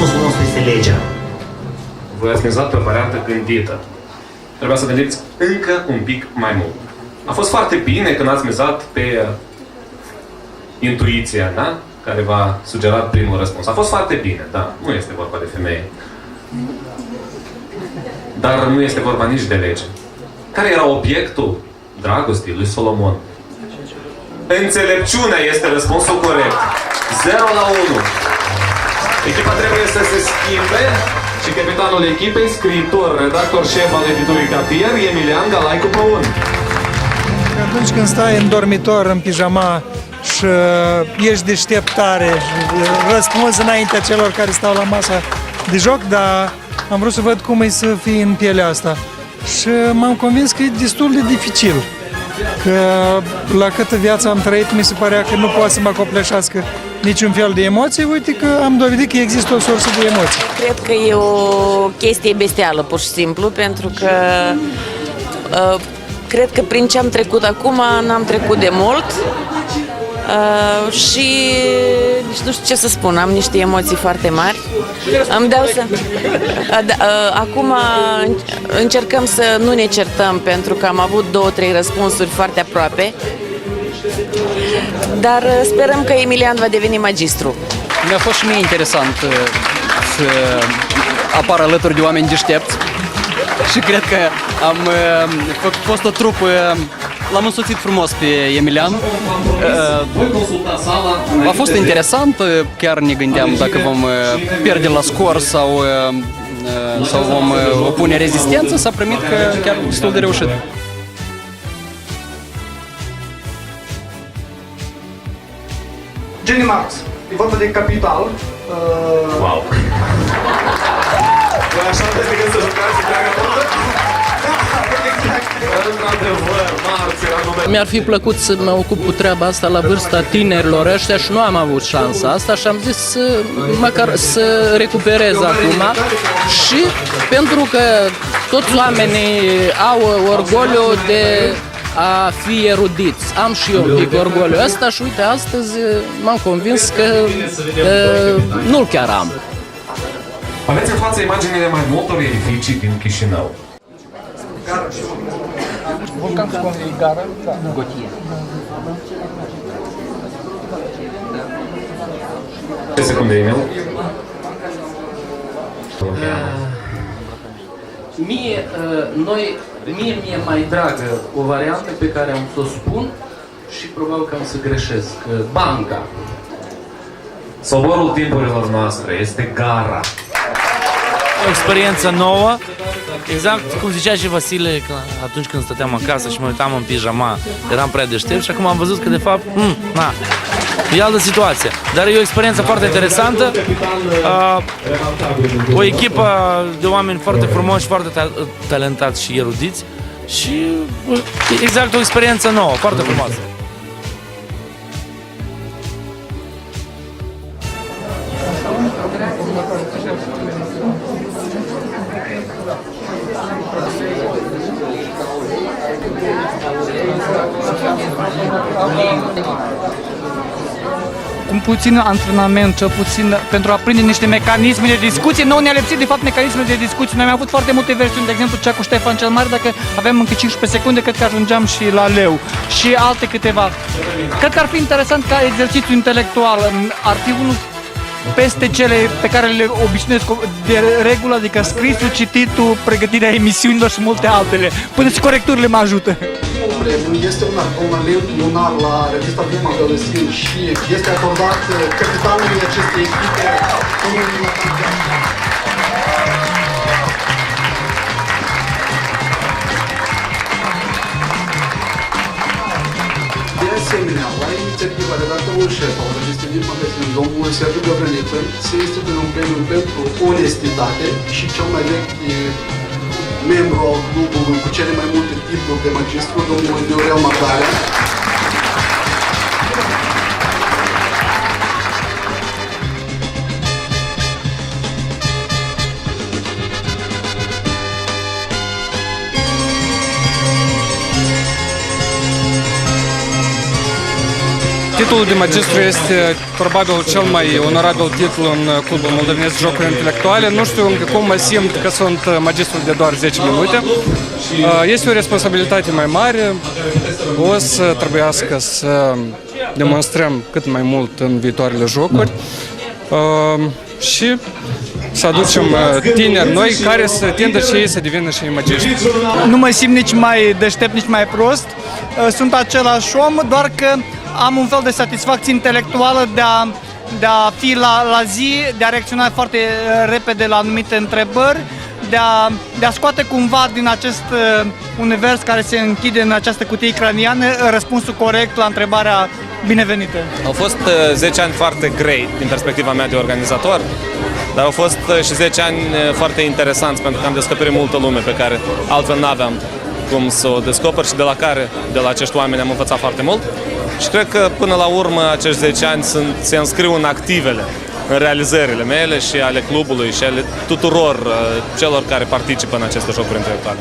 Răspunsul nostru este legea. Voi ați mizat pe o variantă gândită. Trebuia să gândiți încă un pic mai mult. A fost foarte bine când ați mizat pe intuiția, da? Care v-a sugerat primul răspuns. A fost foarte bine, da. Nu este vorba de femeie. Dar nu este vorba nici de lege. Care era obiectul dragostii lui Solomon? Înțelepciunea este răspunsul corect. 0-1. Echipa trebuie să se schimbe și capitanul echipei, scriitor, redactor șef al editurii Cartier, Emilian Galaicu Păun. Atunci când stai în dormitor, în pijama și ești deștept tare și răspunzi înaintea celor care stau la masa de joc, dar am vrut să văd cum e să fii în pielea asta. Și m-am convins că e destul de dificil. Că la câtă viață am trăit, mi se părea că nu poate să mă copleșească niciun fel de emoție. Uite că am dovedit că există o sursă de emoții. Cred că e o chestie bestială, pur și simplu, pentru că cred că prin ce am trecut acum, n-am trecut de mult și nici nu știu ce să spun, am niște emoții foarte mari. Îmi dau să... Acum încercăm să nu ne certăm, pentru că am avut 2-3 răspunsuri foarte aproape, dar sperăm că Emilian va deveni magistru. Mi-a fost și mie interesant să apar alături de oameni deștepți și cred că am fost o trupă. L-am însoțit frumos pe Emilian. A fost interesant, chiar ne gândeam dacă vom pierde la scor sau vom opune rezistență. S-a primit că chiar destul de reușit. Jenny Marx, e vorba de capital. Wow! Voi așa trebuie gând să jucați întreaga toată? Mi-ar fi plăcut să mă ocup cu treaba asta la vârsta tinerilor ăștia și nu am avut șansa asta și am zis măcar să recuperez acum și pentru că toți oamenii au orgoliu de a fi erudiți. Am și eu un pic orgoliu ăsta și uite, astăzi m-am convins că nu-l chiar am. Aveți în față imaginile mai multor edificii din Chișinău. Vulcan spune gara? Da. Gotie. Ce secunde, Emil? Mie mi-e mai dragă o variantă pe care am să o spun și probabil că am să greșesc. Banca. Soborul timpurilor noastre este gara. O experiență nouă, exact cum zicea și Vasile că atunci când stăteam acasă și mă uitam în pijama, eram prea deștept și acum am văzut că de fapt, e altă situație. Dar e o experiență foarte interesantă, o echipă de oameni foarte frumoși, foarte talentați și erudiți și exact o experiență nouă, foarte frumoasă. Cu puțin antrenament, cel puțin pentru a aprinde niște mecanisme de discuție. Nouă ne-a lipsit de fapt mecanisme de discuție. Noi am avut foarte multe versiuni, de exemplu cea cu Ștefan cel Mare, dacă avem încă 15 secunde, cred că ajungeam și la leu. Și alte câteva. Cred că ar fi interesant ca exercițiu intelectual, ar fi unul peste cele pe care le obișnuiesc de regulă, adică scrisul, cititul, pregătirea emisiunilor și multe altele. Până și corecturile mă ajută. Este un aleu lunar la revista Prima Gălăsin și este acordat capitanului acestei echipe. De asemenea, la inițiativa redactorului șef al revistei Prima Gălăsin, domnul Sergiu Găvrăniță, se instituie un premiu pentru onestitate și cel mai vechi membru al clubului cu cele mai multe titluri de magistru, domnul Viorel Magdalea. Titlul de magistru este probabil cel mai onorabil titlu în Clubul Moldovenesc Jocuri Intelectuale. Nu știu încă cum mă simt că sunt magistru de doar 10 minute. Este o responsabilitate mai mare. O să trebuiască să demonstrăm cât mai mult în viitoarele jocuri și să aducem tineri noi care să tindă și ei să devină și magistri. Nu mă simt nici mai deștept, nici mai prost. Sunt același om, doar că am un fel de satisfacție intelectuală de a fi la zi, de a reacționa foarte repede la anumite întrebări, de a scoate cumva din acest univers care se închide în această cutie craniană răspunsul corect la întrebarea binevenită. Au fost 10 ani foarte grei din perspectiva mea de organizator, dar au fost și 10 ani foarte interesanți pentru că am descoperit multă lume pe care altfel n-aveam cum să o descoper și de la acești oameni am învățat foarte mult. Și cred că până la urmă acești 10 ani se înscriu în activele, în realizările mele și ale clubului și ale tuturor celor care participă în aceste jocuri intelectuale.